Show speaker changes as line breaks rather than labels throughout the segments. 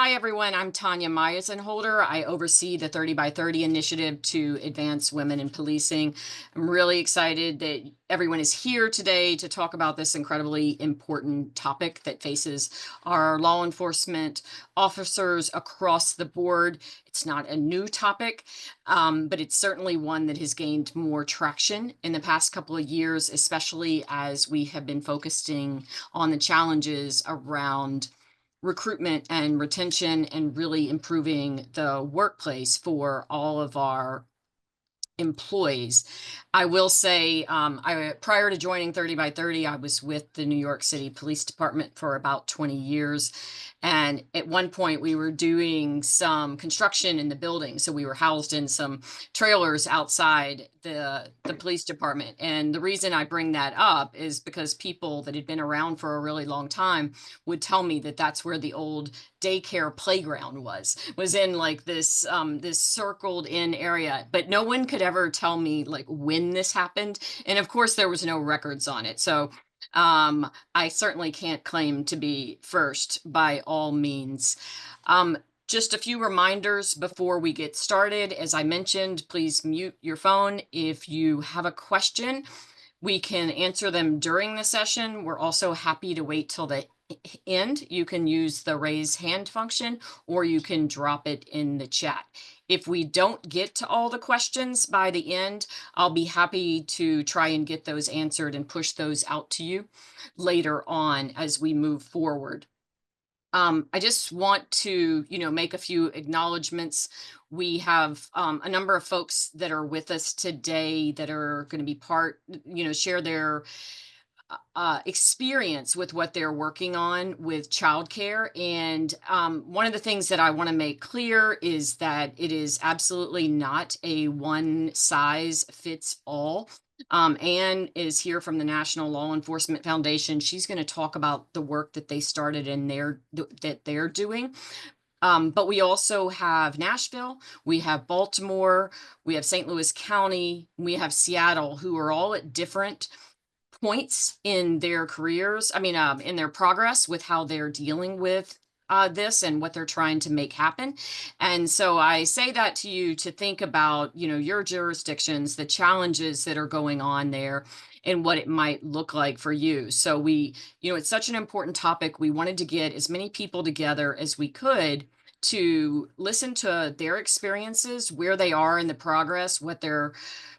Hi, everyone. I'm Tanya Meyerson-Holder. I oversee the 30 by 30 initiative to advance women in policing. I'm really excited that everyone is here today to talk about this incredibly important topic that faces our law enforcement officers across the board. It's not a new topic, but it's certainly one that has gained more traction in the past couple of years, especially as we have been focusing on the challenges around recruitment and retention and really improving the workplace for all of our employees. I will say, prior to joining 30 by 30, I was with the New York City Police Department for about 20 years. And at one point, we were doing some construction in the building. So we were housed in some trailers outside the police department. And the reason I bring that up is because people that had been around for a really long time would tell me that that's where the old daycare playground was in like this circled in area, but no one could ever tell me like when this happened, and of course there was no records on it. So I certainly can't claim to be first by all means. um just a few reminders before we get started. As I mentioned, please mute your phone. If you have a question, we can answer them during the session. We're also happy to wait till the end. You can use the raise hand function, or you can drop it in the chat. If we don't get to all the questions by the end, I'll be happy to try and get those answered and push those out to you later on as we move forward. I just want to, make a few acknowledgments. We have a number of folks that are with us today that are going to be share their experience with what they're working on with childcare. And one of the things that I want to make clear is that it is absolutely not a one size fits all. Anne is here from the National Law Enforcement Foundation. She's going to talk about the work that they started and that they're doing. But we also have Nashville, we have Baltimore, we have St. Louis County, we have Seattle, who are all at different points in their careers, in their progress with how they're dealing with this and what they're trying to make happen. And so I say that to you to think about, your jurisdictions, the challenges that are going on there, and what it might look like for you. So it's such an important topic. We wanted to get as many people together as we could to listen to their experiences, where they are in the progress, what their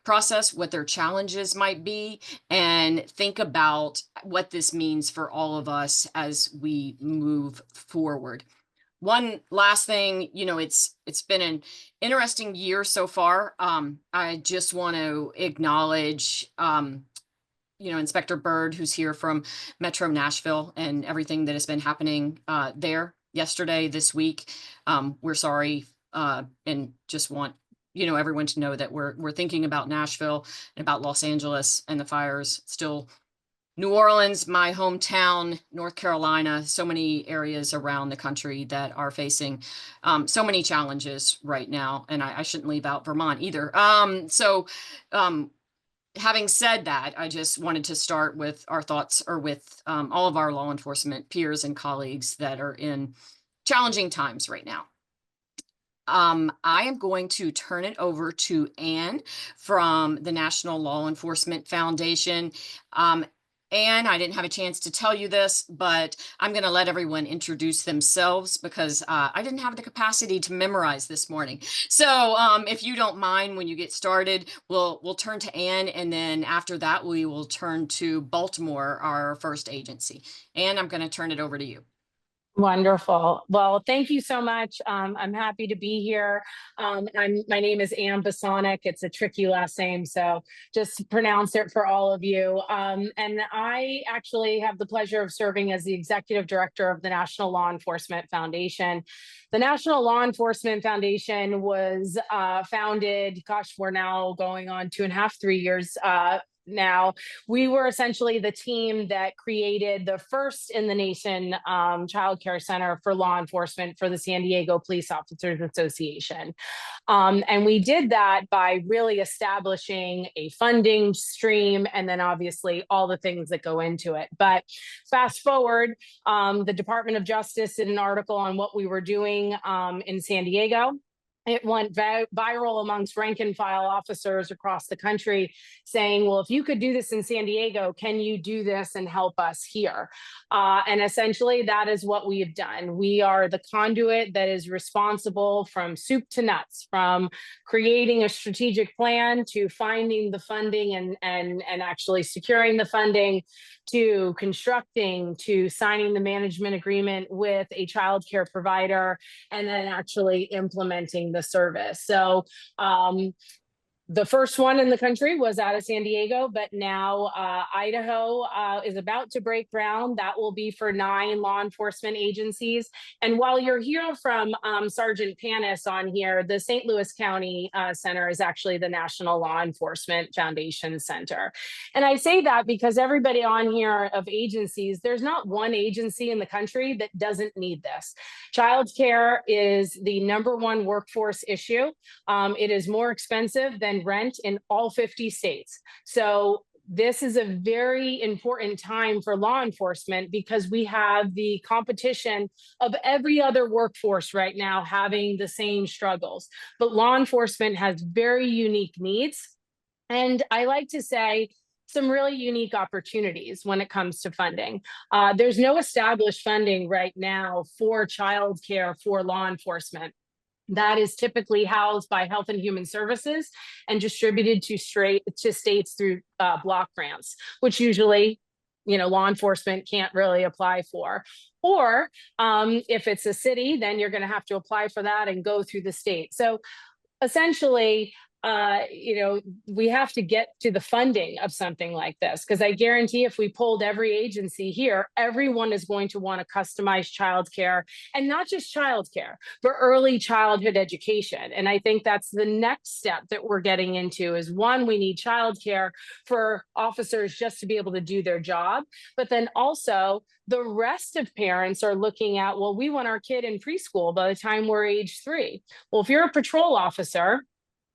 process, what their challenges might be, and think about what this means for all of us as we move forward. One last thing, it's been an interesting year so far. I just want to acknowledge Inspector Byrd, who's here from Metro Nashville, and everything that has been happening there yesterday, this week. We're sorry, and just want everyone to know that we're thinking about Nashville and about Los Angeles and the fires. Still, New Orleans, my hometown, North Carolina, so many areas around the country that are facing so many challenges right now, and I shouldn't leave out Vermont either. Having said that, I just wanted to start with our thoughts, or with all of our law enforcement peers and colleagues that are in challenging times right now. I am going to turn it over to Anne from the National Law Enforcement Foundation. Anne, I didn't have a chance to tell you this, but I'm going to let everyone introduce themselves because I didn't have the capacity to memorize this morning. So if you don't mind, when you get started, we'll turn to Anne, and then after that, we will turn to Baltimore, our first agency. Anne, I'm going to turn it over to you.
Wonderful. Well, thank you so much. I'm happy to be here. My name is Ann Bosonic. It's a tricky last name, so just pronounce it for all of you. And I actually have the pleasure of serving as the executive director of the National Law Enforcement Foundation. The National Law Enforcement Foundation was founded, we're now going on 2.5, 3 years Now, we were essentially the team that created the first in the nation child care center for law enforcement for the San Diego Police Officers Association. And we did that by really establishing a funding stream and then obviously all the things that go into it. But fast forward, the Department of Justice did an article on what we were doing in San Diego. It went viral amongst rank and file officers across the country saying, well, if you could do this in San Diego, can you do this and help us here? And essentially, that is what we have done. We are the conduit that is responsible from soup to nuts, from creating a strategic plan to finding the funding and actually securing the funding, to constructing, to signing the management agreement with a child care provider, and then actually implementing the service. So the first one in the country was out of San Diego, but now Idaho is about to break ground. That will be for 9 law enforcement agencies. And while you're hearing from Sergeant Panis on here, the St. Louis County Center is actually the National Law Enforcement Foundation Center. And I say that because everybody on here of agencies, there's not one agency in the country that doesn't need this. Childcare is the #1 workforce issue. It is more expensive than rent in all 50 states. So this is a very important time for law enforcement because we have the competition of every other workforce right now having the same struggles. But law enforcement has very unique needs. And I like to say, some really unique opportunities when it comes to funding. There's no established funding right now for childcare for law enforcement. That is typically housed by Health and Human Services and distributed to states through block grants, which usually, law enforcement can't really apply for. Or if it's a city, then you're going to have to apply for that and go through the state. So essentially, we have to get to the funding of something like this, because I guarantee if we polled every agency here, everyone is going to want to customize childcare, and not just childcare, but early childhood education. And I think that's the next step that we're getting into is, one, we need childcare for officers just to be able to do their job, but then also the rest of parents are looking at, well, we want our kid in preschool by the time we're age 3. Well, if you're a patrol officer,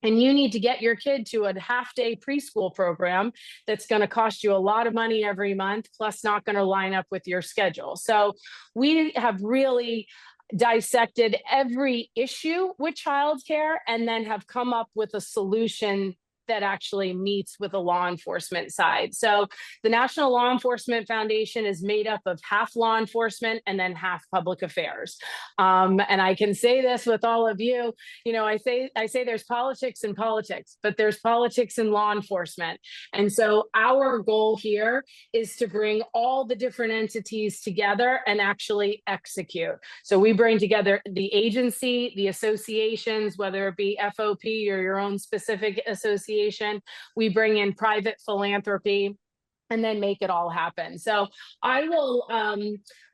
and you need to get your kid to a half-day preschool program that's going to cost you a lot of money every month, plus not going to line up with your schedule. So we have really dissected every issue with childcare and then have come up with a solution that actually meets with the law enforcement side. So the National Law Enforcement Foundation is made up of half law enforcement and then half public affairs. And I can say this with all of you, I say there's politics in politics, but there's politics in law enforcement. And so our goal here is to bring all the different entities together and actually execute. So we bring together the agency, the associations, whether it be FOP or your own specific association. We bring in private philanthropy and then make it all happen. So I will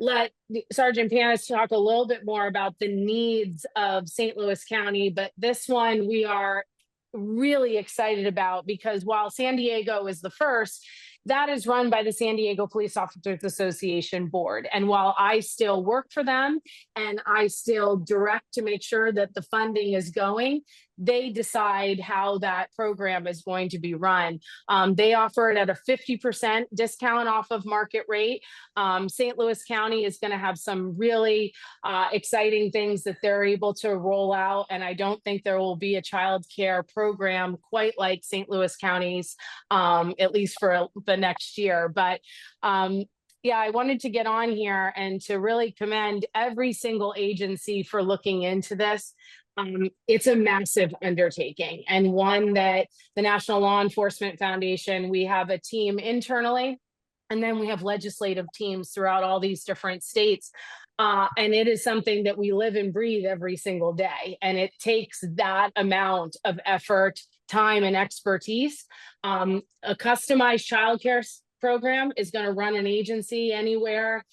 let Sergeant Panis talk a little bit more about the needs of St. Louis County, but this one we are really excited about because while San Diego is the first, that is run by the San Diego Police Officers Association board. And while I still work for them and I still direct to make sure that the funding is going, they decide how that program is going to be run. They offer it at a 50% discount off of market rate. St. Louis County is going to have some really exciting things that they're able to roll out. And I don't think there will be a child care program quite like St. Louis County's, at least for the next year. But yeah, I wanted to get on here and to really commend every single agency for looking into this. It's a massive undertaking, and one that the National Law Enforcement Foundation, we have a team internally, and then we have legislative teams throughout all these different states. And it is something that we live and breathe every single day. And it takes that amount of effort, time, and expertise. A customized childcare program is going to run an agency anywhere,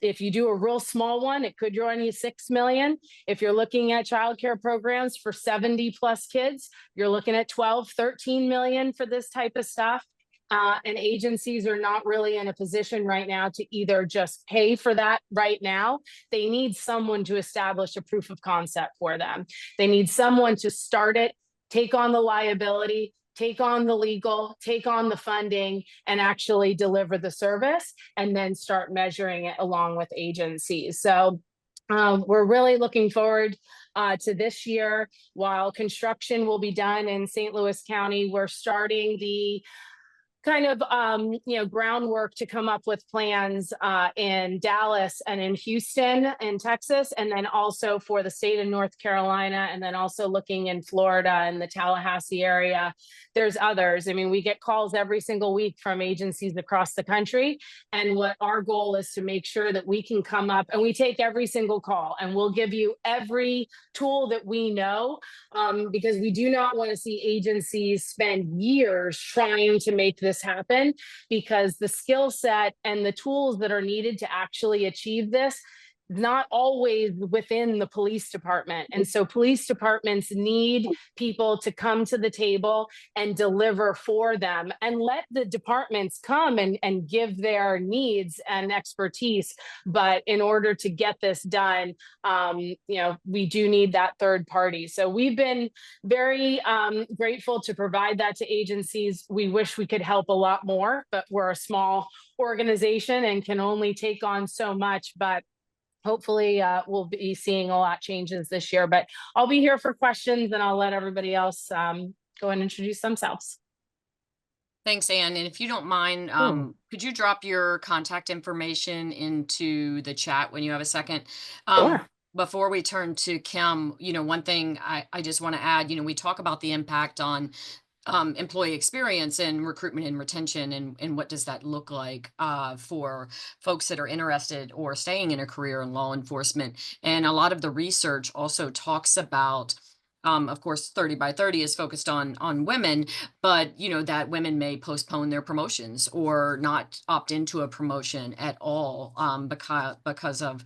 If you do a real small one, it could run you 6 million. If you're looking at childcare programs for 70 plus kids, you're looking at 12, 13 million for this type of stuff. And agencies are not really in a position right now to either just pay for that right now. They need someone to establish a proof of concept for them. They need someone to start it, take on the liability, take on the legal, take on the funding, and actually deliver the service, and then start measuring it along with agencies. So we're really looking forward to this year. While construction will be done in St. Louis County, we're starting the kind of groundwork to come up with plans in Dallas and in Houston in Texas, and then also for the state of North Carolina, and then also looking in Florida and the Tallahassee area. There's others. I mean, we get calls every single week from agencies across the country, and what our goal is to make sure that we can come up, and we take every single call, and we'll give you every tool that we know, because we do not want to see agencies spend years trying to make this happen, because the skill set and the tools that are needed to actually achieve this not always within the police department. And so police departments need people to come to the table and deliver for them, and let the departments come and give their needs and expertise. But in order to get this done, we do need that third party. So we've been very grateful to provide that to agencies. We wish we could help a lot more, but we're a small organization and can only take on so much. But hopefully we'll be seeing a lot changes this year. But I'll be here for questions, and I'll let everybody else go and introduce themselves.
Thanks, Anne. And if you don't mind, could you drop your contact information into the chat when you have a second?
Sure.
Before we turn to Kim, one thing I just want to add, we talk about the impact on employee experience and recruitment and retention, and what does that look like for folks that are interested or staying in a career in law enforcement. And a lot of the research also talks about, of course, 30 by 30 is focused on women, but that women may postpone their promotions or not opt into a promotion at all, because of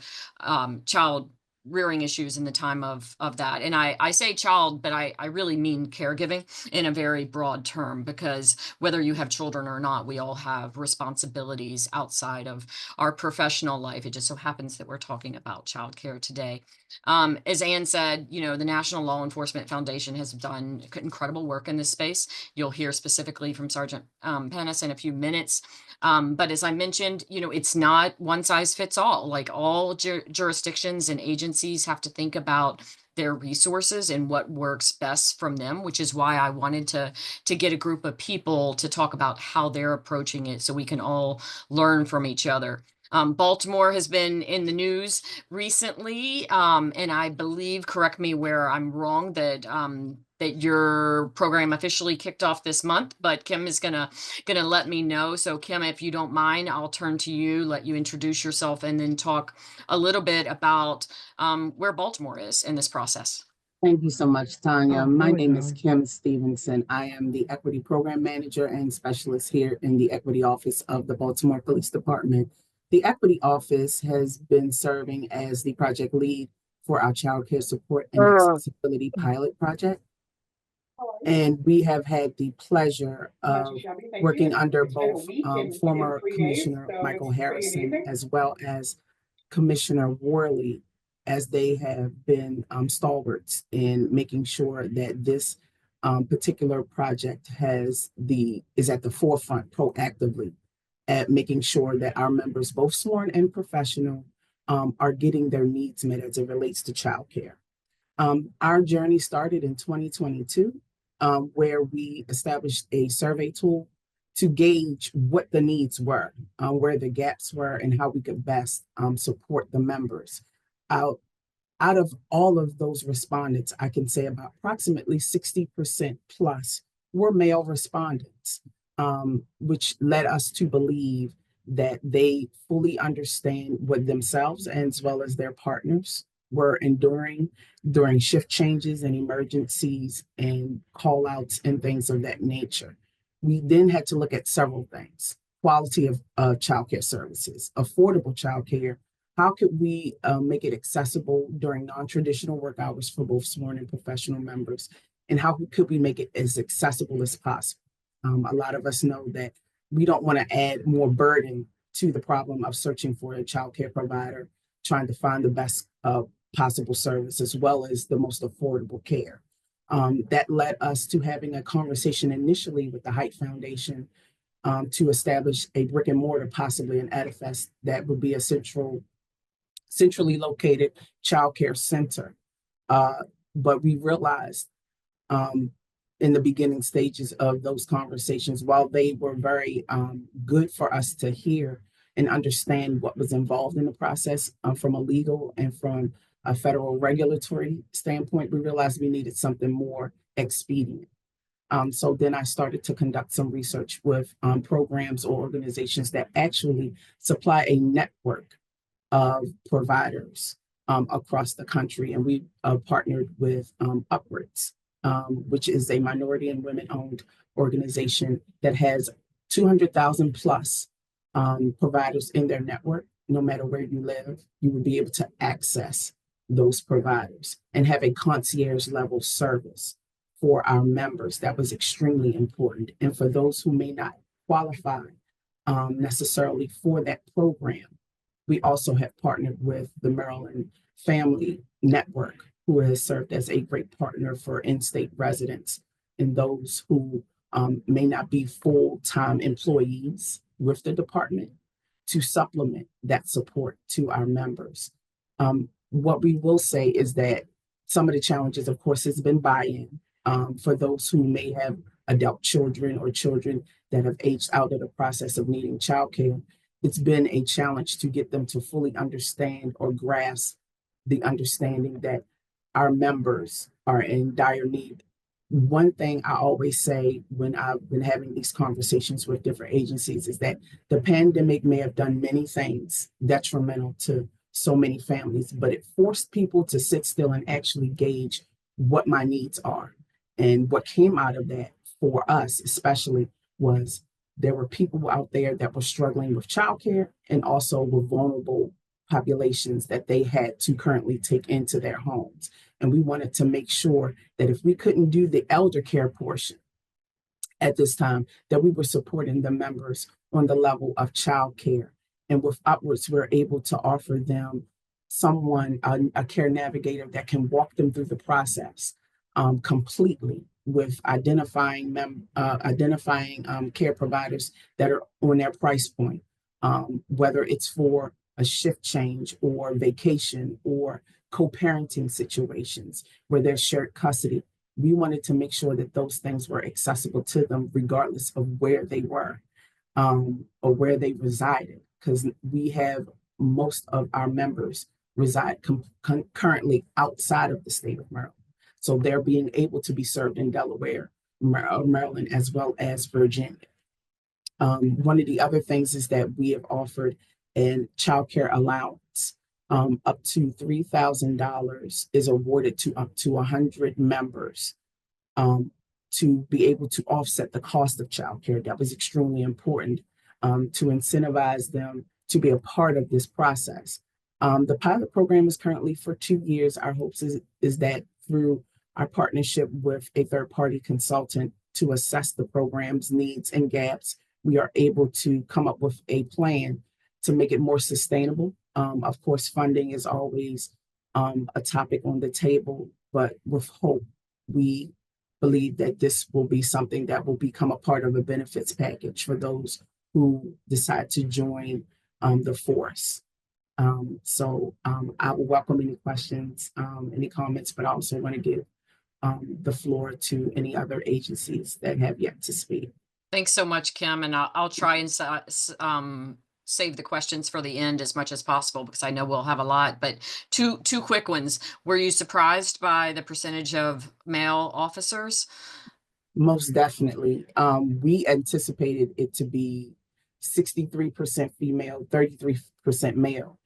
child rearing issues in the time of that. And I say child, but I really mean caregiving in a very broad term, because whether you have children or not, we all have responsibilities outside of our professional life. It just so happens that we're talking about childcare today. As Anne said, the National Law Enforcement Foundation has done incredible work in this space. You'll hear specifically from Sergeant Panis in a few minutes. But as I mentioned, it's not one size fits all. Like, all jurisdictions and agencies have to think about their resources and what works best from them, which is why I wanted to get a group of people to talk about how they're approaching it, so we can all learn from each other. Baltimore has been in the news recently, and I believe, correct me where I'm wrong, that your program officially kicked off this month, but Kim is gonna let me know. So Kim, if you don't mind, I'll turn to you, let you introduce yourself, and then talk a little bit about where Baltimore is in this process.
Thank you so much, Tanya. My name is Kim Stevenson. I am the Equity Program Manager and Specialist here in the Equity Office of the Baltimore Police Department. The Equity Office has been serving as the project lead for our Child Care Support and Accessibility Pilot Project. And we have had the pleasure of working under both former Commissioner Michael Harrison as well as Commissioner Worley, as they have been stalwarts in making sure that this particular project is at the forefront proactively at making sure that our members, both sworn and professional, are getting their needs met as it relates to childcare. Our journey started in 2022, where we established a survey tool to gauge what the needs were, where the gaps were, and how we could best support the members. Out of all of those respondents, I can say about approximately 60% plus were male respondents, which led us to believe that they fully understand what themselves as well as their partners were enduring during shift changes and emergencies and call outs and things of that nature. We then had to look at several things: quality of childcare services, affordable childcare how could we make it accessible during non-traditional work hours for both sworn and professional members? And how could we make it as accessible as possible? A lot of us know that we don't want to add more burden to the problem of searching for a child care provider, trying to find the best possible service as well as the most affordable care. That led us to having a conversation initially with the Height Foundation to establish a brick and mortar, possibly an edifice that would be a centrally located child care center. But we realized in the beginning stages of those conversations, while they were very good for us to hear and understand what was involved in the process from a legal and from a federal regulatory standpoint, we realized we needed something more expedient. So then I started to conduct some research with programs or organizations that actually supply a network of providers across the country. And we partnered with Upwards, which is a minority and women-owned organization that has 200,000 plus providers in their network. No matter where you live, you will be able to access those providers and have a concierge level service for our members. That was extremely important. And for those who may not qualify necessarily for that program, we also have partnered with the Maryland Family Network, who has served as a great partner for in-state residents and those who may not be full-time employees with the department to supplement that support to our members. What we will say is that some of the challenges, of course, has been buy-in for those who may have adult children or children that have aged out of the process of needing childcare. It's been a challenge to get them to fully understand or grasp the understanding that our members are in dire need. One thing I always say when I've been having these conversations with different agencies is that the pandemic may have done many things detrimental to so many families, but it forced people to sit still and actually gauge what my needs are. And what came out of that for us, especially, was there were people out there that were struggling with childcare and also with vulnerable populations that they had to currently take into their homes. And we wanted to make sure that if we couldn't do the elder care portion at this time, that we were supporting the members on the level of childcare. And with Upwards, we're able to offer them someone, a care navigator that can walk them through the process completely, with identifying care providers that are on their price point, whether it's for a shift change or vacation or co-parenting situations where there's shared custody. We wanted to make sure that those things were accessible to them regardless of where they were or where they resided, because we have most of our members reside currently outside of the state of Maryland. So they're being able to be served in Delaware, Maryland, as well as Virginia. One of the other things is that we have offered a child care allowance. Up to $3,000 is awarded to up to 100 members to be able to offset the cost of child care. That was extremely important to incentivize them to be a part of this process. The pilot program is currently for 2 years. Our hopes is that through our partnership with a third-party consultant to assess the program's needs and gaps, we are able to come up with a plan to make it more sustainable. Of course, funding is always a topic on the table, but with hope, we believe that this will be something that will become a part of a benefits package for those who decide to join the force. So I will welcome any questions, any comments, but I also want to give the floor to any other agencies that have yet to speak.
Thanks so much, Kim, and I'll try and save the questions for the end as much as possible because I know we'll have a lot. But two quick ones. Were you surprised by the percentage of male officers?
Most definitely. We anticipated it to be 63% female, 33% male,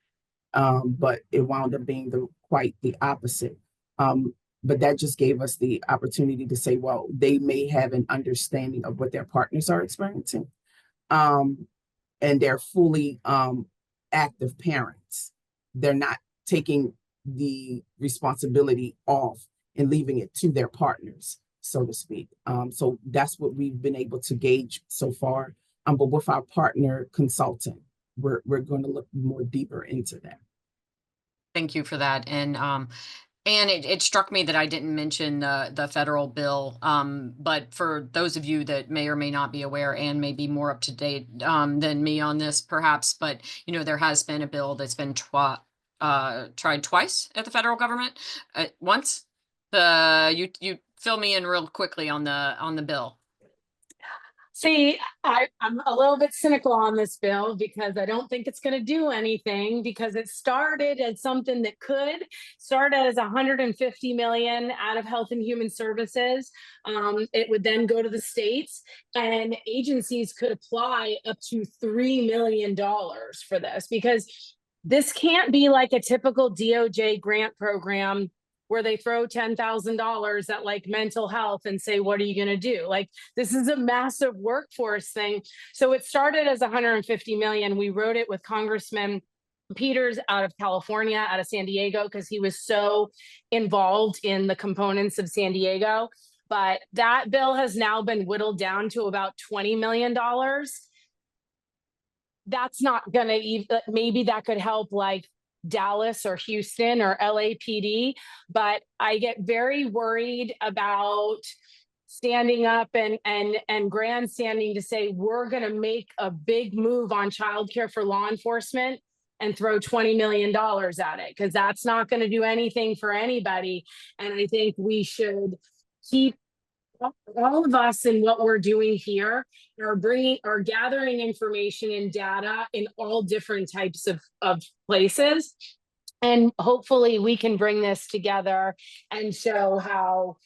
but it wound up being quite the opposite. But that just gave us the opportunity to say, well, they may have an understanding of what their partners are experiencing. And they're fully active parents. they're not taking the responsibility off and leaving it to their partners, so to speak. So that's what we've been able to gauge so far. But with our partner consultant, we're going to look more deeper into that.
Thank you for that. And it struck me that I didn't mention the federal bill. But for those of you that may or may not be aware and may be more up to date than me on this, perhaps, but there has been a bill that's been tried twice at the federal government. Once, you fill me in real quickly on the bill.
See, I'm a little bit cynical on this bill because I don't think it's going to do anything, because it started as something that could start as 150 million out of Health and Human Services. It would then go to the states, and agencies could apply up to $3 million for this, because this can't be like a typical DOJ grant program where they throw $10,000 at like mental health and say, what are you going to do? Like, this is a massive workforce thing. So it started as 150 million. We wrote it with Congressman Peters out of California, out of San Diego, because he was so involved in the components of San Diego. But that bill has now been whittled down to about $20 million. That's not going to even, maybe that could help like Dallas or Houston or LAPD, but I get very worried about standing up and grandstanding to say we're going to make a big move on childcare for law enforcement and throw $20 million at it, because that's not going to do anything for anybody. And I think we should keep all of us in what we're doing here are gathering information and data in all different types of places. And hopefully we can bring this together and show how,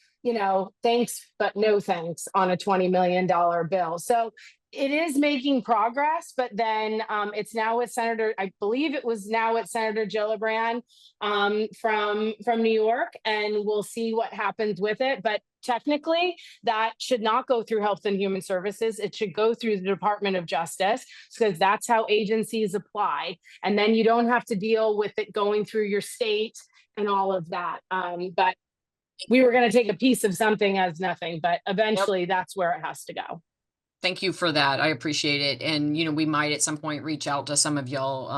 thanks, but no thanks on a $20 million bill. So it is making progress, but then it's now with I believe it was now with Senator Gillibrand from New York, and we'll see what happens with it. But technically, that should not go through Health and Human Services. It should go through the Department of Justice, because that's how agencies apply. And then you don't have to deal with it going through your state and all of that. But we were going to take a piece of something as nothing, but eventually that's where it has to go.
Thank you for that. I appreciate it. And, we might at some point reach out to some of y'all,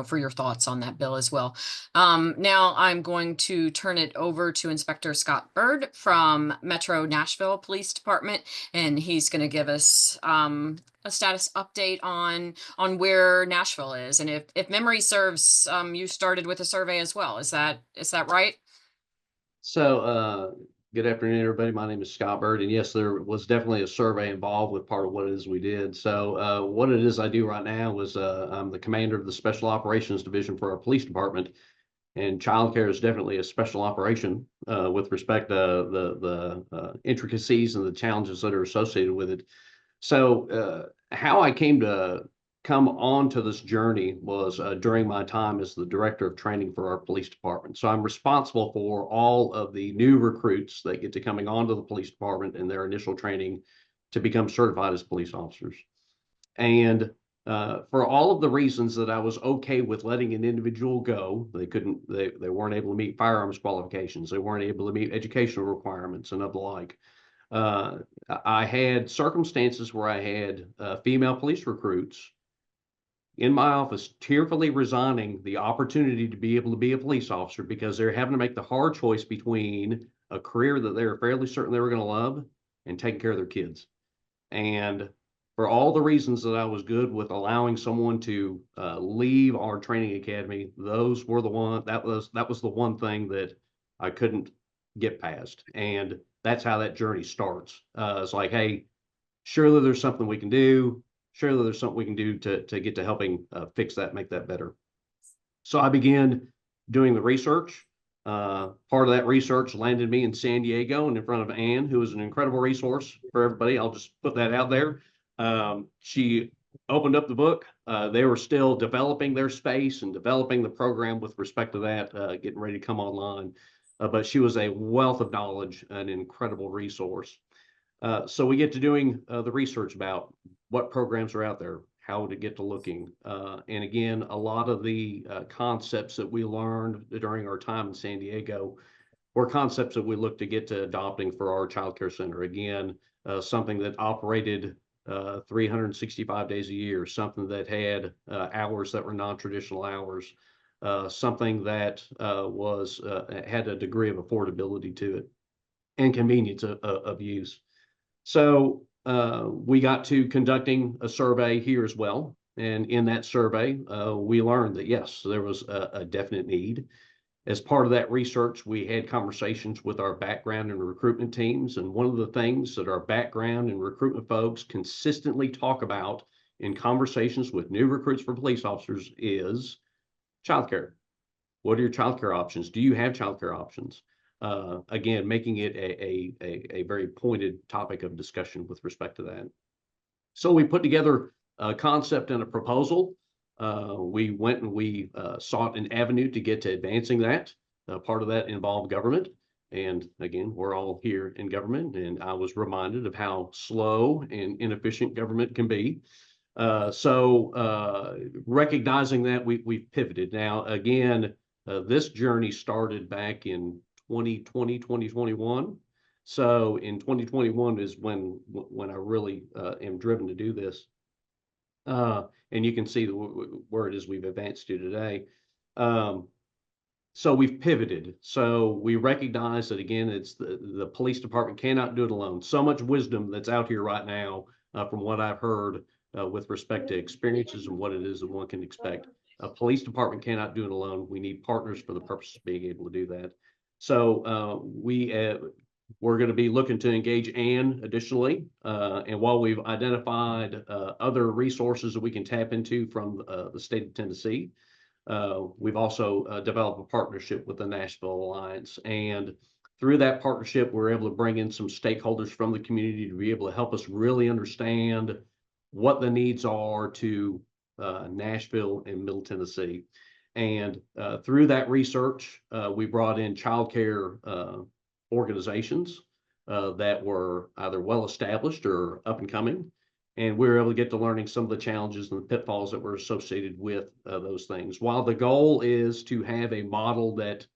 for your thoughts on that bill as well. Now I'm going to turn it over to Inspector Scott Bird from Metro Nashville Police Department, and he's going to give us a status update on where Nashville is. And if memory serves, you started with a survey as well. Is that right?
So, good afternoon, everybody. My name is Scott Bird, and yes, there was definitely a survey involved with part of what it is we did. So what it is I do right now is I'm the commander of the Special Operations Division for our police department, and childcare is definitely a special operation with respect to the intricacies and the challenges that are associated with it. So how I came on to this journey was during my time as the director of training for our police department. So I'm responsible for all of the new recruits that get to coming onto the police department and their initial training to become certified as police officers. And for all of the reasons that I was okay with letting an individual go, they weren't able to meet firearms qualifications, they weren't able to meet educational requirements and of the like. I had circumstances where I had female police recruits in my office tearfully resigning the opportunity to be able to be a police officer because they're having to make the hard choice between a career that they were fairly certain they were going to love and taking care of their kids. And for all the reasons that I was good with allowing someone to leave our training academy, that was the one thing that I couldn't get past. And that's how that journey starts. It's like, hey, surely there's something we can do. Surely there's something we can do to get to helping fix that, make that better. So I began doing the research. Part of that research landed me in San Diego and in front of Anne, who is an incredible resource for everybody. I'll just put that out there. She opened up the book. They were still developing their space and developing the program with respect to that, getting ready to come online. But she was a wealth of knowledge, an incredible resource. So we get to doing the research about what programs are out there, how to get to looking. And again, a lot of the concepts that we learned during our time in San Diego were concepts that we look to get to adopting for our child care center. Again, something that operated 365 days a year, something that had hours that were non-traditional hours, something that had a degree of affordability to it and convenience of use. So we got to conducting a survey here as well. And in that survey, we learned that, yes, there was a definite need. As part of that research, we had conversations with our background and recruitment teams. And one of the things that our background and recruitment folks consistently talk about in conversations with new recruits for police officers is childcare. What are your childcare options? Do you have childcare options? Again, making it a very pointed topic of discussion with respect to that. So we put together a concept and a proposal. We went and we sought an avenue to get to advancing that. Part of that involved government. And again, we're all here in government, and I was reminded of how slow and inefficient government can be. So recognizing that, we've pivoted. Now, again, this journey started back in 2020, 2021. So in 2021 is when I really am driven to do this. And you can see where it is we've advanced to today. So we've pivoted. So we recognize that, again, it's the police department cannot do it alone. So much wisdom that's out here right now from what I've heard with respect to experiences and what it is that one can expect. A police department cannot do it alone. We need partners for the purpose of being able to do that. So we're going to be looking to engage Ann additionally. And while we've identified other resources that we can tap into from the state of Tennessee, we've also developed a partnership with the Nashville Alliance. And through that partnership, we're able to bring in some stakeholders from the community to be able to help us really understand what the needs are to Nashville and Middle Tennessee. And through that research, we brought in childcare organizations that were either well established or up and coming. And we were able to get to learning some of the challenges and the pitfalls that were associated with those things. While the goal is to have a model that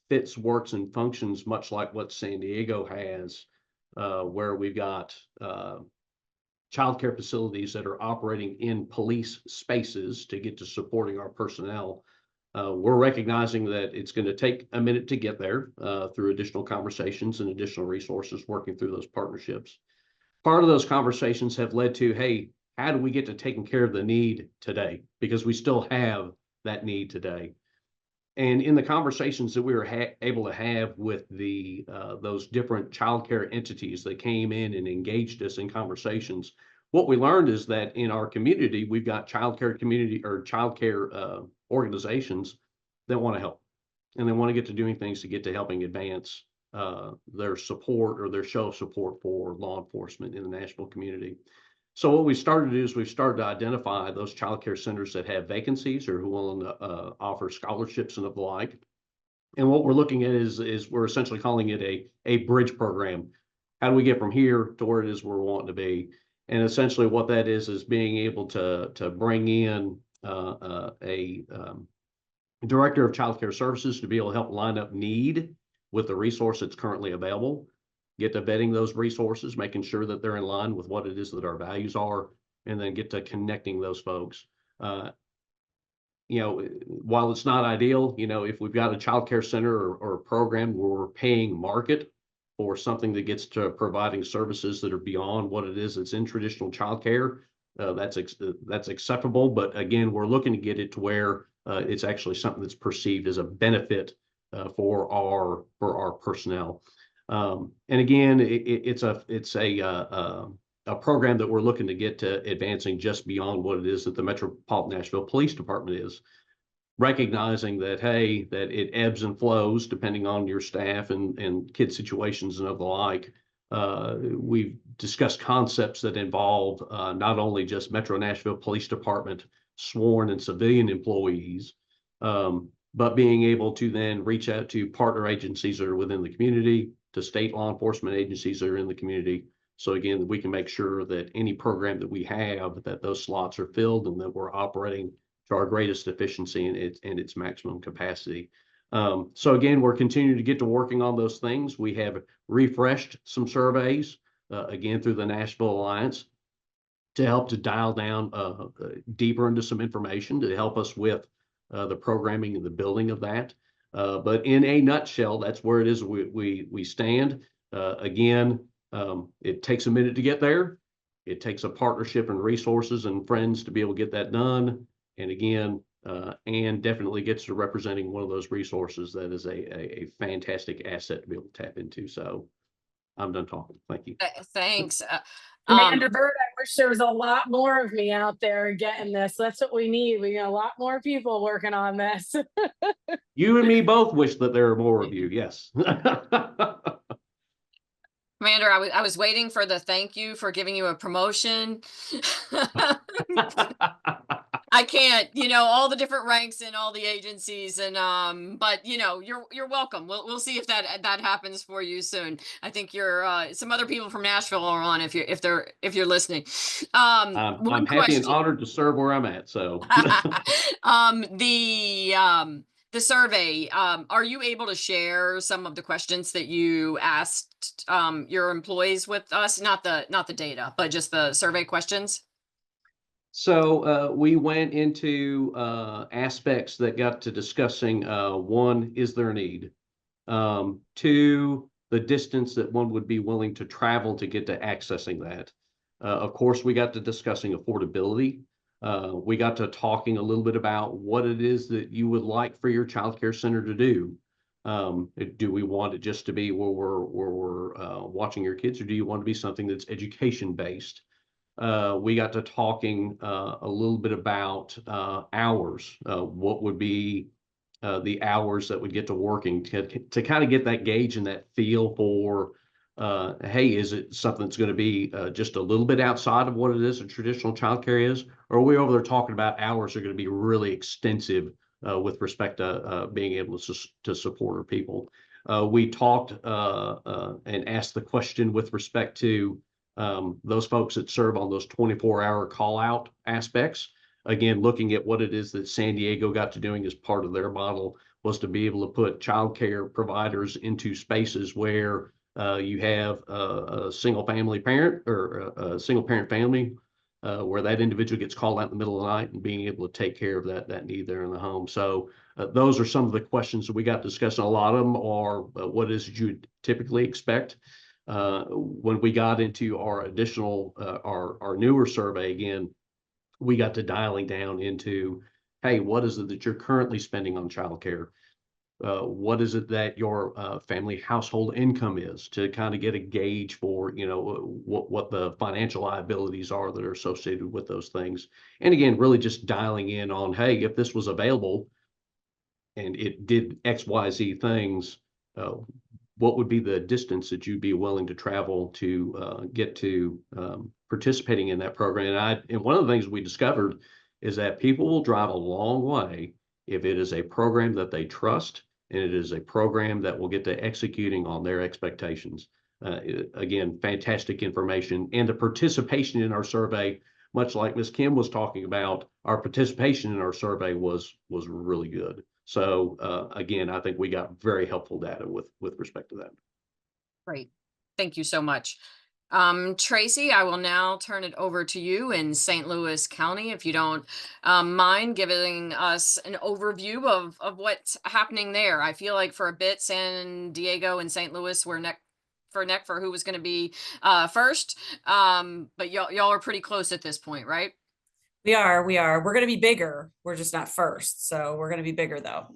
fits, works, and functions much like what San Diego has, where we've got childcare facilities that are operating in police spaces to get to supporting our personnel. We're recognizing that it's going to take a minute to get there through additional conversations and additional resources working through those partnerships. Part of those conversations have led to, hey, how do we get to taking care of the need today? Because we still have that need today. And in the conversations that we were able to have with those different childcare entities that came in and engaged us in conversations, what we learned is that in our community, we've got childcare community or childcare organizations that want to help, and they want to get to doing things to get to helping advance their support or their show of support for law enforcement in the Nashville community. So what we started to do is we've started to identify those childcare centers that have vacancies or who will offer scholarships and of the like. And what we're looking at is we're essentially calling it a bridge program. How do we get from here to where it is we're wanting to be? And essentially what that is being able to bring in a director of childcare services to be able to help line up need with the resource that's currently available, get to vetting those resources, making sure that they're in line with what it is that our values are, and then get to connecting those folks. While it's not ideal, if we've got a childcare center or a program where we're paying market for something that gets to providing services that are beyond what it is that's in traditional childcare, that's acceptable. But again, we're looking to get it to where it's actually something that's perceived as a benefit for our personnel. And again, it's a program that we're looking to get to advancing just beyond what it is that the Metropolitan Nashville Police Department is, recognizing that, hey, that it ebbs and flows depending on your staff and kid situations and of the like. We've discussed concepts that involve not only just Metro Nashville Police Department sworn and civilian employees, but being able to then reach out to partner agencies that are within the community, to state law enforcement agencies that are in the community, So again, we can make sure that any program that we have, that those slots are filled and that we're operating to our greatest efficiency and its maximum capacity. So again, we're continuing to get to working on those things. We have refreshed some surveys, again, through the Nashville Alliance to help to dial down deeper into some information to help us with the programming and the building of that. But in a nutshell, that's where it is we stand. Again, it takes a minute to get there. It takes a partnership and resources and friends to be able to get that done. And again, Ann definitely gets to representing one of those resources that is a fantastic asset to be able to tap into. So I'm done talking. Thank you.
Thanks.
Commander Bird, I wish there was a lot more of me out there getting this. That's what we need. We got a lot more people working on this.
You and me both wish that there are more of you. Yes.
Commander, I was waiting for the thank you for giving you a promotion. I can't, all the different ranks in all the agencies, and but you're welcome. We'll see if that happens for you soon. I think you're some other people from Nashville are on if you're listening.
I'm
One
happy
question.
and honored to serve where I'm at. So
the survey, are you able to share some of the questions that you asked your employees with us? Not the data, but just the survey questions.
So we went into aspects that got to discussing one, is there a need? Two, the distance that one would be willing to travel to get to accessing that. Of course, we got to discussing affordability. We got to talking a little bit about what it is that you would like for your child care center to do. Do we want it just to be where we're watching your kids, or do you want to be something that's education based? We got to talking a little bit about hours. What would be the hours that would get to working to kind of get that gauge and that feel for, hey, is it something that's going to be just a little bit outside of what it is a traditional childcare is? Or are we over there talking about hours are going to be really extensive with respect to being able to support our people? We talked and asked the question with respect to those folks that serve on those 24-hour call out aspects. Again, looking at what it is that San Diego got to doing as part of their model was to be able to put childcare providers into spaces where you have a single family parent or a single parent family where that individual gets called out in the middle of the night and being able to take care of that need there in the home. So those are some of the questions that we got discussing. A lot of them are what is you typically expect. When we got into our additional, our newer survey, again, we got to dialing down into, hey, what is it that you're currently spending on childcare? What is it that your family household income is, to kind of get a gauge for, what the financial liabilities are that are associated with those things. And again, really just dialing in on, hey, if this was available and it did X, Y, Z things, what would be the distance that you'd be willing to travel to get to participating in that program? And one of the things we discovered is that people will drive a long way if it is a program that they trust and it is a program that will get to executing on their expectations. Again, fantastic information. And the participation in our survey, much like Ms. Kim was talking about, our participation in our survey was really good. So again, I think we got very helpful data with respect to that.
Great. Thank you so much. Tracy, I will now turn it over to you in St. Louis County, if you don't mind giving us an overview of what's happening there. I feel like for a bit, San Diego and St. Louis were neck for who was going to be first, but y'all are pretty close at this point, right?
We are. We're going to be bigger. We're just not first. So we're going to be bigger though,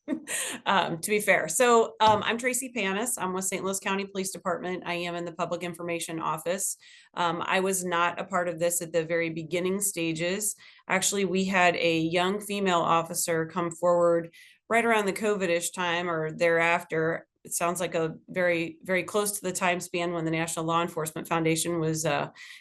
to be fair. So I'm Tracy Panis. I'm with St. Louis County Police Department. I am in the Public Information Office. I was not a part of this at the very beginning stages. Actually, we had a young female officer come forward right around the COVID-ish time or thereafter. It sounds like a very, very close to the time span when the National Law Enforcement Foundation was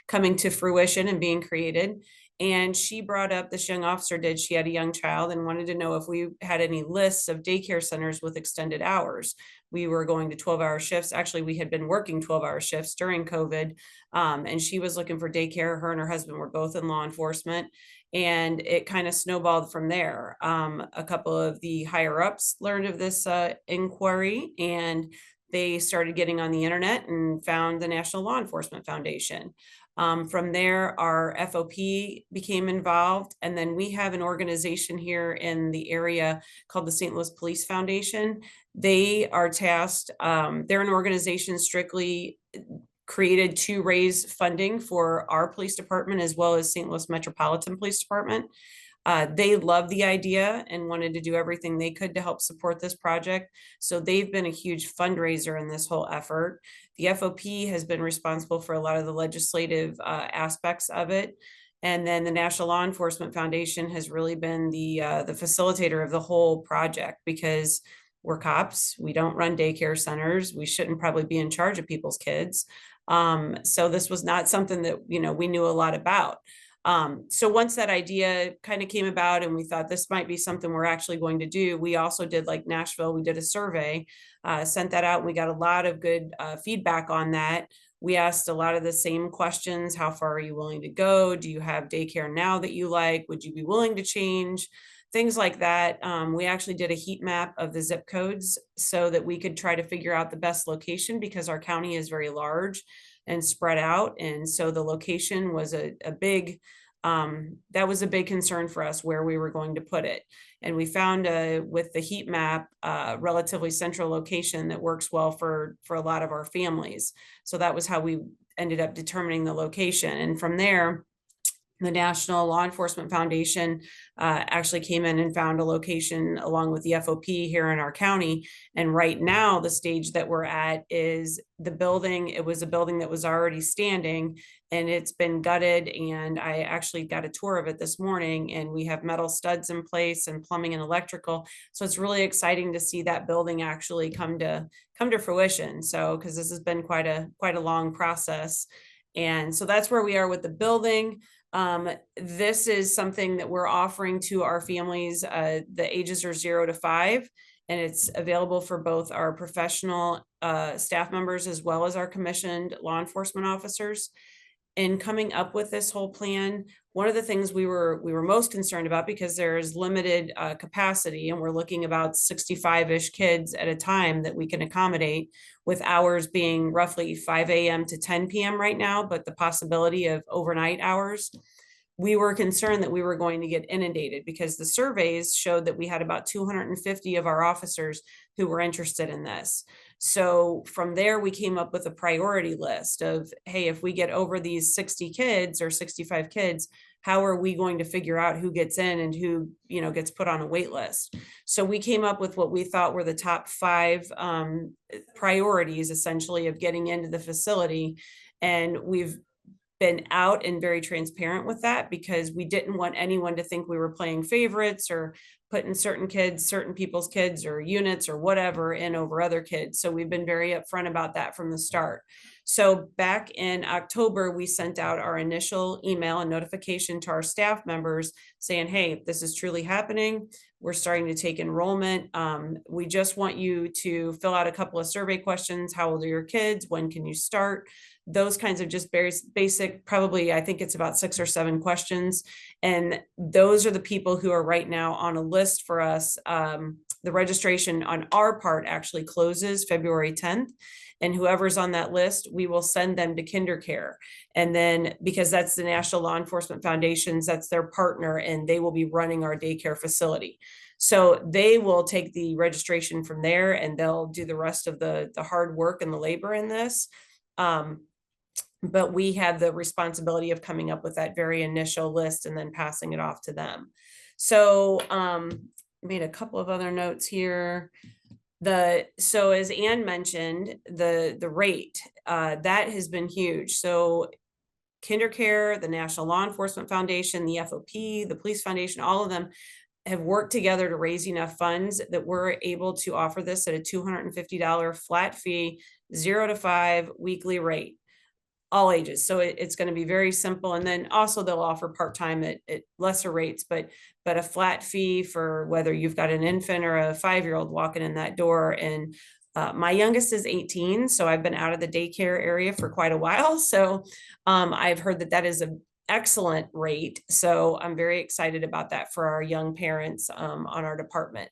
coming to fruition and being created. And she brought up, this young officer did, she had a young child and wanted to know if we had any lists of daycare centers with extended hours. We were going to 12-hour shifts. Actually, we had been working 12-hour shifts during COVID. And she was looking for daycare. Her and her husband were both in law enforcement. And it kind of snowballed from there. A couple of the higher ups learned of this inquiry, and they started getting on the internet and found the National Law Enforcement Foundation. From there, our FOP became involved. And then we have an organization here in the area called the St. Louis Police Foundation. They are tasked, they're an organization strictly created to raise funding for our police department as well as St. Louis Metropolitan Police Department. They loved the idea and wanted to do everything they could to help support this project. So they've been a huge fundraiser in this whole effort. The FOP has been responsible for a lot of the legislative aspects of it. And then the National Law Enforcement Foundation has really been the facilitator of the whole project, because we're cops. We don't run daycare centers. We shouldn't probably be in charge of people's kids. So this was not something that, we knew a lot about. So once that idea kind of came about and we thought this might be something we're actually going to do, we also did, like Nashville, we did a survey, sent that out, and we got a lot of good feedback on that. We asked a lot of the same questions. How far are you willing to go? Do you have daycare now that you like? Would you be willing to change? Things like that. We actually did a heat map of the zip codes so that we could try to figure out the best location, because our county is very large and spread out. And so the location was a big, that was a big concern for us, where we were going to put it. And we found with the heat map, relatively central location that works well for a lot of our families. So that was how we ended up determining the location. And from there, the National Law Enforcement Foundation actually came in and found a location along with the FOP here in our county. And right now, the stage that we're at is the building. It was a building that was already standing, and it's been gutted. And I actually got a tour of it this morning, and we have metal studs in place and plumbing and electrical. So it's really exciting to see that building actually come to fruition. So, because this has been quite a long process. And so that's where we are with the building. This is something that we're offering to our families. The ages are 0 to 5, and it's available for both our professional staff members as well as our commissioned law enforcement officers. In coming up with this whole plan, one of the things we were most concerned about, because there is limited capacity, and we're looking about 65-ish kids at a time that we can accommodate, with hours being roughly 5 a.m. to 10 p.m. right now, but the possibility of overnight hours. We were concerned that we were going to get inundated, because the surveys showed that we had about 250 of our officers who were interested in this. So from there, we came up with a priority list of, hey, if we get over these 60 kids or 65 kids, how are we going to figure out who gets in and who, gets put on a wait list? So we came up with what we thought were the top 5 priorities, essentially, of getting into the facility. And we've been out and very transparent with that, because we didn't want anyone to think we were playing favorites or putting certain people's kids or units or whatever in over other kids. So we've been very upfront about that from the start. So back in October, we sent out our initial email and notification to our staff members saying, hey, this is truly happening. We're starting to take enrollment. We just want you to fill out a couple of survey questions. How old are your kids? When can you start? Those kinds of just very basic, probably, I think it's about 6 or 7 questions. And those are the people who are right now on a list for us. The registration on our part actually closes February 10th. And whoever's on that list, we will send them to Childcare. And then, because that's the National Law Enforcement Foundation's, that's their partner, and they will be running our daycare facility. So they will take the registration from there, and they'll do the rest of the hard work and the labor in this. But we have the responsibility of coming up with that very initial list and then passing it off to them. So made a couple of other notes here. So as Ann mentioned, the rate that has been huge. So Childcare, the National Law Enforcement Foundation, the FOP, the Police Foundation, all of them have worked together to raise enough funds that we're able to offer this at a $250 flat fee, 0 to 5 weekly rate. all ages. So it's going to be very simple. And then also they'll offer part-time at lesser rates, but a flat fee for whether you've got an infant or a 5-year-old walking in that door. And my youngest is 18, so I've been out of the daycare area for quite a while. So I've heard that that is an excellent rate. So I'm very excited about that for our young parents on our department.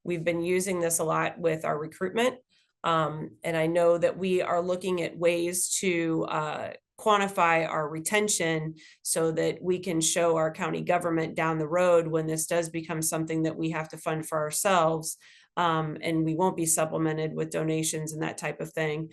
We've been using this a lot with our recruitment. And I know that we are looking at ways to quantify our retention so that we can show our county government down the road when this does become something that we have to fund for ourselves, and we won't be supplemented with donations and that type of thing,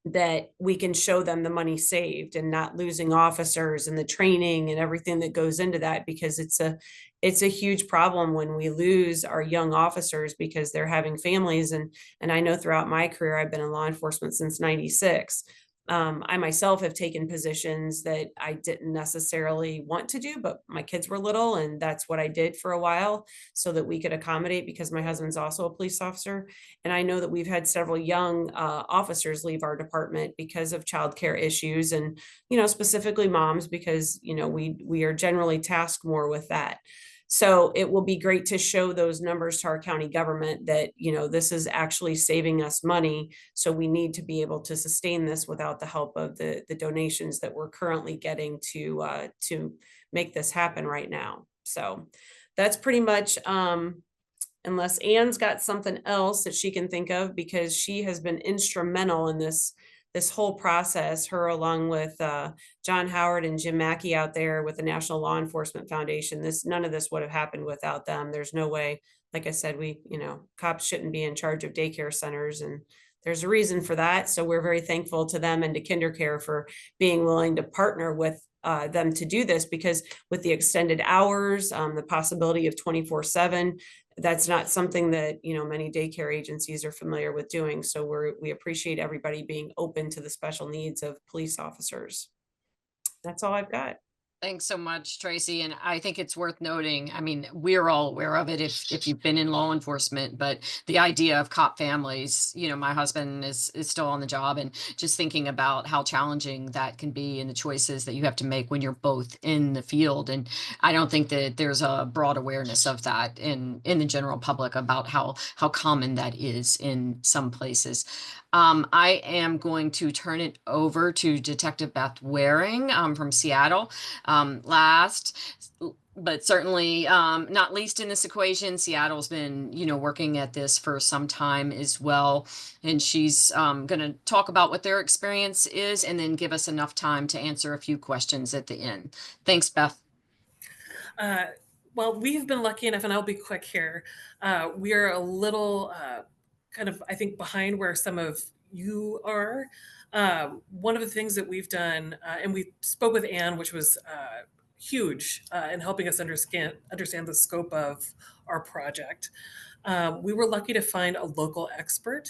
that we can show them the money saved and not losing officers and the training and everything that goes into that, because it's a huge problem when we lose our young officers because they're having families. And I know throughout my career, I've been in law enforcement since 96. I myself have taken positions that I didn't necessarily want to do, but my kids were little, and that's what I did for a while so that we could accommodate, because my husband's also a police officer. And I know that we've had several young officers leave our department because of childcare issues, and, specifically moms, because, we are generally tasked more with that. So it will be great to show those numbers to our county government that, this is actually saving us money. So we need to be able to sustain this without the help of the donations that we're currently getting to make this happen right now. So that's pretty much, unless Ann's got something else that she can think of, because she has been instrumental in this whole process, her along with John Howard and Jim Mackey out there with the National Law Enforcement Foundation. None of this would have happened without them. There's no way, like I said, cops shouldn't be in charge of daycare centers, and there's a reason for that. So we're very thankful to them and to Childcare for being willing to partner with them to do this, because with the extended hours, the possibility of 24/7, that's not something that, many daycare agencies are familiar with doing. So we appreciate everybody being open to the special needs of police officers. That's all I've got.
Thanks so much, Tracy. And I think it's worth noting, I mean, we're all aware of it if you've been in law enforcement, but the idea of cop families, my husband is still on the job, and just thinking about how challenging that can be and the choices that you have to make when you're both in the field. And I don't think that there's a broad awareness of that in the general public about how common that is in some places. I am going to turn it over to Detective Beth Waring from Seattle. Last, but certainly not least in this equation, Seattle's been, working at this for some time as well. And she's going to talk about what their experience is and then give us enough time to answer a few questions at the end. Thanks, Beth.
Well, we've been lucky enough, and I'll be quick here. We are a little kind of, I think, behind where some of you are. One of the things that we've done, and we spoke with Anne, which was huge in helping us understand the scope of our project. We were lucky to find a local expert.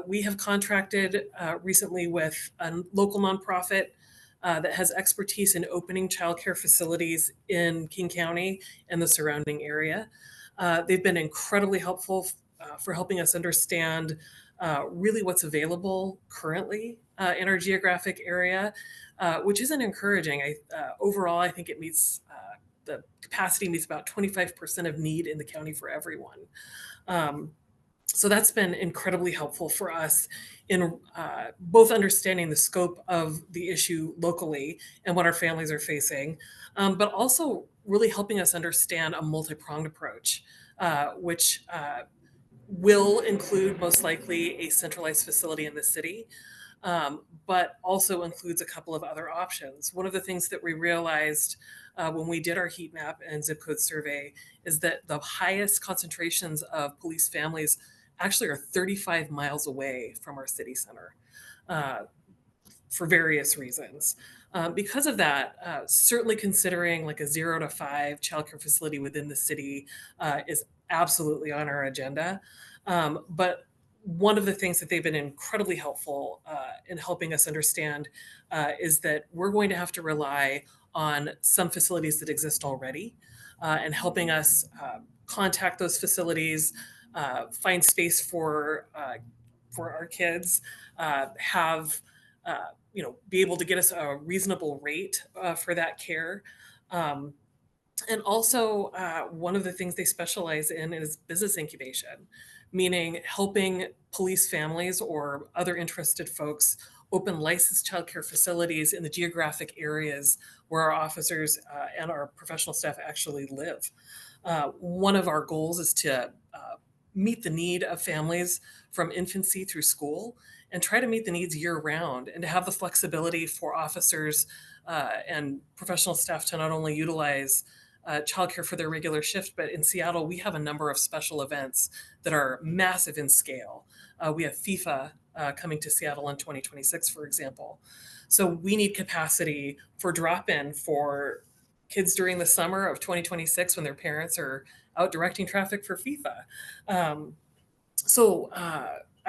We have contracted recently with a local nonprofit that has expertise in opening childcare facilities in King County and the surrounding area. They've been incredibly helpful for helping us understand really what's available currently in our geographic area, which isn't encouraging. Overall, I think it meets, the capacity meets about 25% of need in the county for everyone. So that's been incredibly helpful for us in both understanding the scope of the issue locally and what our families are facing, but also really helping us understand a multi-pronged approach, which will include most likely a centralized facility in the city, but also includes a couple of other options. One of the things that we realized when we did our heat map and zip code survey is that the highest concentrations of police families actually are 35 miles away from our city center for various reasons. Because of that, certainly considering like a 0 to 5 childcare facility within the city is absolutely on our agenda. But one of the things that they've been incredibly helpful in helping us understand is that we're going to have to rely on some facilities that exist already and helping us contact those facilities, find space for our kids, have be able to get us a reasonable rate for that care. And also, one of the things they specialize in is business incubation, meaning helping police families or other interested folks open licensed childcare facilities in the geographic areas where our officers and our professional staff actually live. One of our goals is to meet the need of families from infancy through school and try to meet the needs year round, and to have the flexibility for officers and professional staff to not only utilize childcare for their regular shift, but in Seattle, we have a number of special events that are massive in scale. We have FIFA coming to Seattle in 2026, for example. So we need capacity for drop-in for kids during the summer of 2026 when their parents are out directing traffic for FIFA. I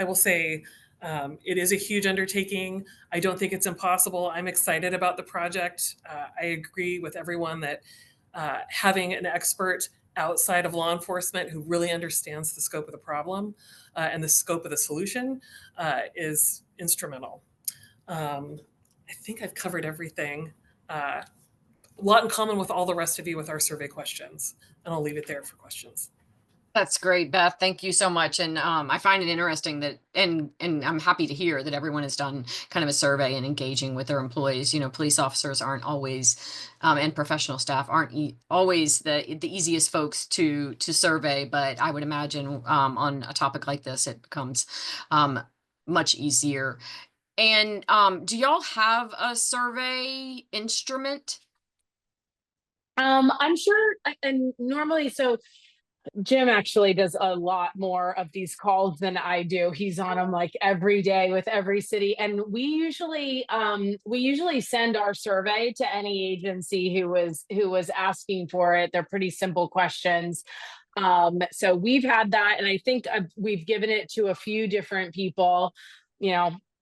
will say it is a huge undertaking. I don't think it's impossible. I'm excited about the project. I agree with everyone that having an expert outside of law enforcement who really understands the scope of the problem and the scope of the solution is instrumental. I think I've covered everything. A lot in common with all the rest of you with our survey questions, and I'll leave it there for questions.
That's great, Beth. Thank you so much. And I find it interesting that, and I'm happy to hear that everyone has done kind of a survey and engaging with their employees. Police officers aren't always, and professional staff aren't always the easiest folks to survey. But I would imagine on a topic like this, it becomes much easier. And do y'all have a survey instrument?
I'm sure, and normally, so Jim actually does a lot more of these calls than I do. He's on them like every day with every city. And we usually send our survey to any agency who was asking for it. They're pretty simple questions. So we've had that, and I think we've given it to a few different people,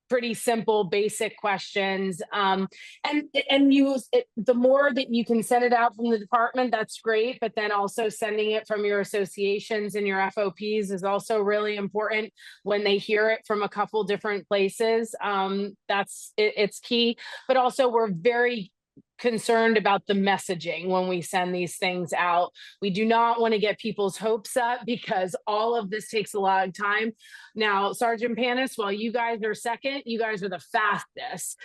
pretty simple, basic questions. And use it, the more that you can send it out from the department, that's great. But then also sending it from your associations and your FOPs is also really important when they hear it from a couple different places. It's key. But also, we're very concerned about the messaging when we send these things out. We do not want to get people's hopes up because all of this takes a lot of time. Now, Sergeant Panis, while you guys are second, you guys are the fastest.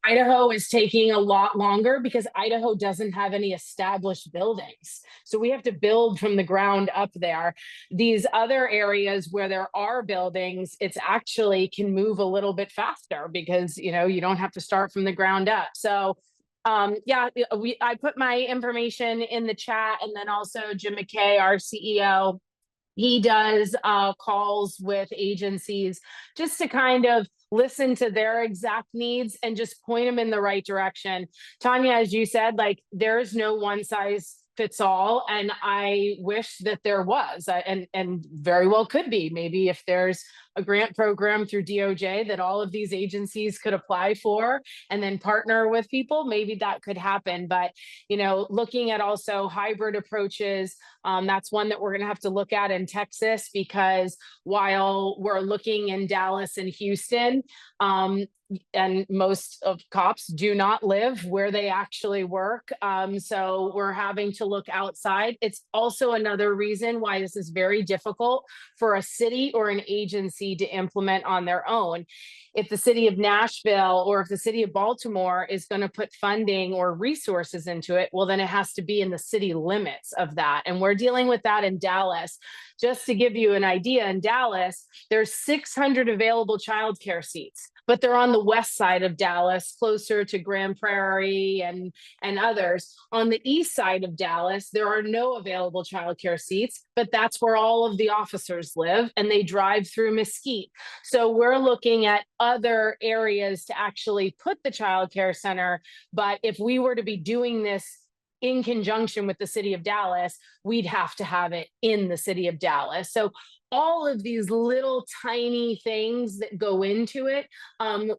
Idaho is taking a lot longer because Idaho doesn't have any established buildings. So we have to build from the ground up there. These other areas where there are buildings, it's actually can move a little bit faster because, you don't have to start from the ground up. So I put my information in the chat, and then also Jim McKay, our CEO, he does calls with agencies just to kind of listen to their exact needs and just point them in the right direction. Tanya, as you said, there's no one size fits all, and I wish that there was, and very well could be. Maybe if there's a grant program through DOJ that all of these agencies could apply for and then partner with people, maybe that could happen. But, looking at also hybrid approaches, that's one that we're going to have to look at in Texas, because while we're looking in Dallas and Houston, and most of cops do not live where they actually work. So we're having to look outside. It's also another reason why this is very difficult for a city or an agency to implement on their own. If the city of Nashville or if the city of Baltimore is going to put funding or resources into it, well, then it has to be in the city limits of that. And we're dealing with that in Dallas. Just to give you an idea, in Dallas, there's 600 available childcare seats, but they're on the west side of Dallas, closer to Grand Prairie and others. On the east side of Dallas, there are no available childcare seats, but that's where all of the officers live, and they drive through Mesquite. So we're looking at other areas to actually put the childcare center. But if we were to be doing this in conjunction with the city of Dallas, we'd have to have it in the city of Dallas. So all of these little tiny things that go into it,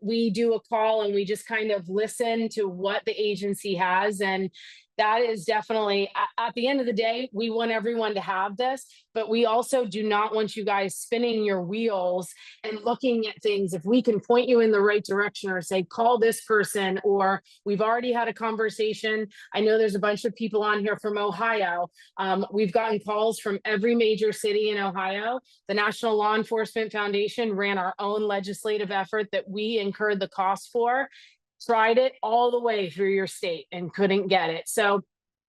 we do a call and we just kind of listen to what the agency has. And that is definitely at the end of the day, we want everyone to have this, but we also do not want you guys spinning your wheels and looking at things. If we can point you in the right direction or say, call this person, or we've already had a conversation. I know there's a bunch of people on here from Ohio. We've gotten calls from every major city in Ohio. The National Law Enforcement Foundation ran our own legislative effort that we incurred the cost for, tried it all the way through your state and couldn't get it. So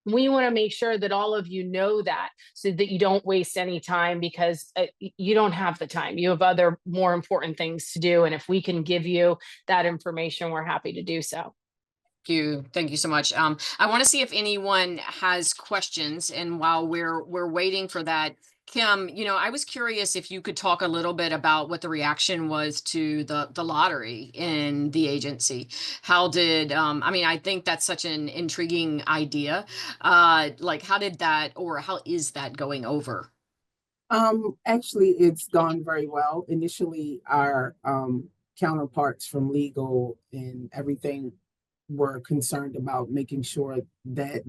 we want to make sure that all of you know that, so that you don't waste any time, because you don't have the time. You have other more important things to do. And if we can give you that information, we're happy to do so.
Thank you so much. I want to see if anyone has questions, and while we're waiting for that, Kim, I was curious if you could talk a little bit about what the reaction was to the lottery in the agency. How did I think that's such an intriguing idea. Like, how did that, or how is that going over?
Actually, it's gone very well. Initially, our counterparts from legal and everything were concerned about making sure that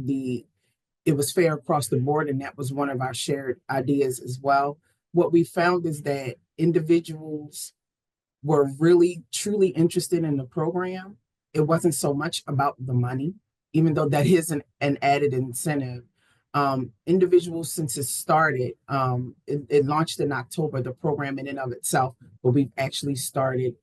it was fair across the board, and that was one of our shared ideas as well. What we found is that individuals were really truly interested in the program. It wasn't so much about the money, even though that is an added incentive. Individuals, since it started, it launched in October, the program in and of itself, but we've actually started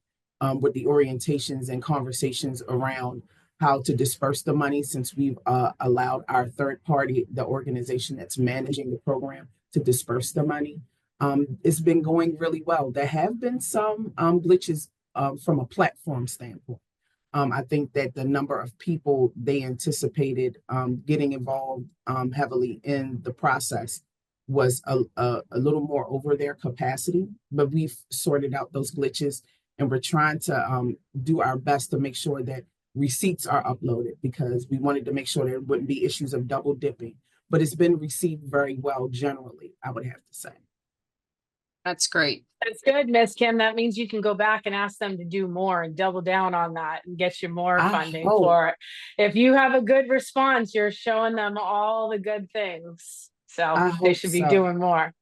with the orientations and conversations around how to disperse the money, since we've allowed our third party, the organization that's managing the program, to disperse the money. It's been going really well. There have been some glitches from a platform standpoint. I think that the number of people they anticipated getting involved heavily in the process was a little more over their capacity, but we've sorted out those glitches, and we're trying to do our best to make sure that receipts are uploaded, because we wanted to make sure there wouldn't be issues of double dipping. But it's been received very well generally, I would have to say.
That's great.
That's good, Miss Kim. That means you can go back and ask them to do more and double down on that and get you more funding for it. If you have a good response, you're showing them all the good things. So they should be doing more.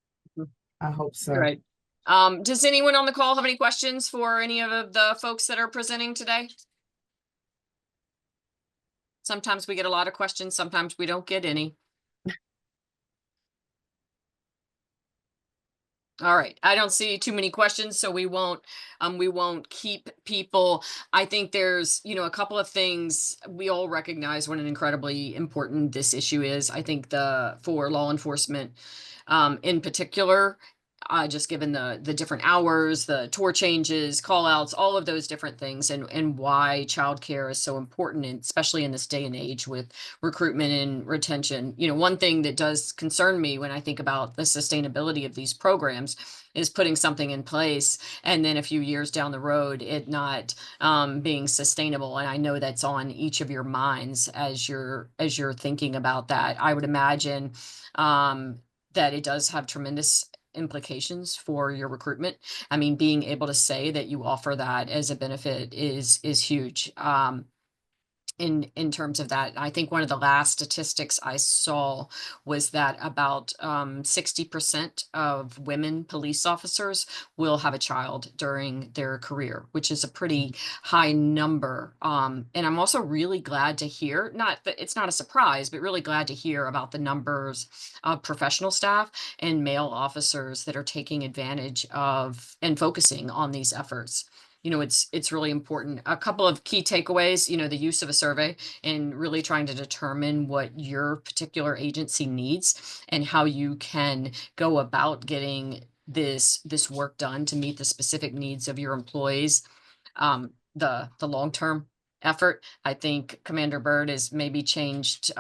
I hope so.
Right. Does anyone on the call have any questions for any of the folks that are presenting today? Sometimes we get a lot of questions, sometimes we don't get any. All right, I don't see too many questions, so we won't keep people. I think there's, a couple of things we all recognize what an incredibly important this issue is. I think for law enforcement, in particular, just given the different hours, the tour changes, call outs, all of those different things, and why childcare is so important, and especially in this day and age with recruitment and retention. One thing that does concern me when I think about the sustainability of these programs is putting something in place and then a few years down the road it not being sustainable. And I know that's on each of your minds as you're thinking about that. I would imagine that it does have tremendous implications for your recruitment. I mean, being able to say that you offer that as a benefit is huge. In terms of that, I think one of the last statistics I saw was that about 60% of women police officers will have a child during their career, which is a pretty high number. And I'm also really glad to hear, not that it's not a surprise, but really glad to hear about the numbers of professional staff and male officers that are taking advantage of and focusing on these efforts. It's really important. A couple of key takeaways, the use of a survey and really trying to determine what your particular agency needs and how you can go about getting this work done to meet the specific needs of your employees. The long-term effort, I think Commander Byrd has maybe changed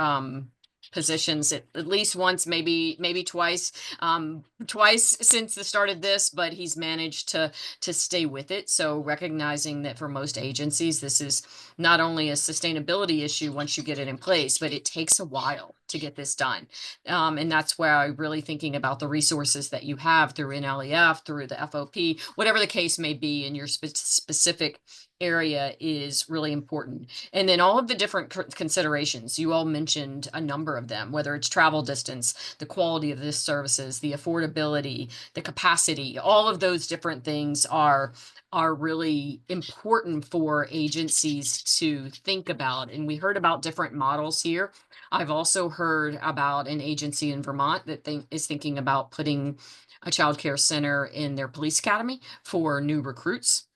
positions at least once, maybe twice since the start of this, but he's managed to stay with it. So recognizing that for most agencies, this is not only a sustainability issue once you get it in place, but it takes a while to get this done. And that's where I'm really thinking about the resources that you have through NLEF, through the FOP, whatever the case may be in your specific area is really important. And then all of the different considerations, you all mentioned a number of them, whether it's travel distance, the quality of the services, the affordability, the capacity, all of those different things are really important for agencies to think about. And we heard about different models here. I've also heard about an agency in Vermont that is thinking about putting a child care center in their police academy for new recruits.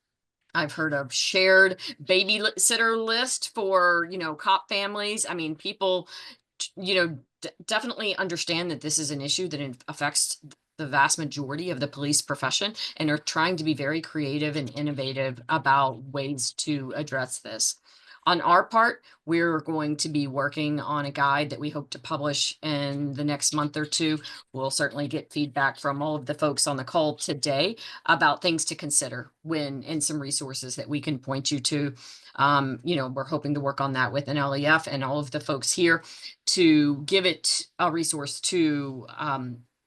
I've heard of shared babysitter list for, cop families. I mean, people, definitely understand that this is an issue that affects the vast majority of the police profession and are trying to be very creative and innovative about ways to address this. On our part, we're going to be working on a guide that we hope to publish in the next month or two. We'll certainly get feedback from all of the folks on the call today about things to consider and some resources that we can point you to. We're hoping to work on that with NLEF and all of the folks here to give it a resource to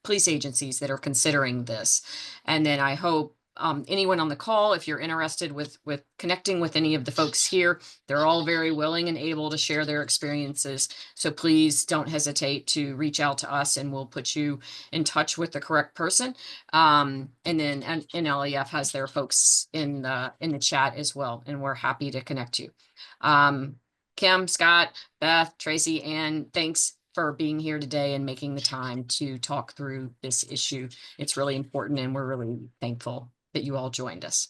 police agencies that are considering this. And then I hope anyone on the call, if you're interested with connecting with any of the folks here, they're all very willing and able to share their experiences. So please don't hesitate to reach out to us and we'll put you in touch with the correct person. And then NLEF has their folks in the chat as well, and we're happy to connect you. Kim, Scott, Beth, Tracy, Ann, thanks for being here today and making the time to talk through this issue. It's really important and we're really thankful that you all joined us.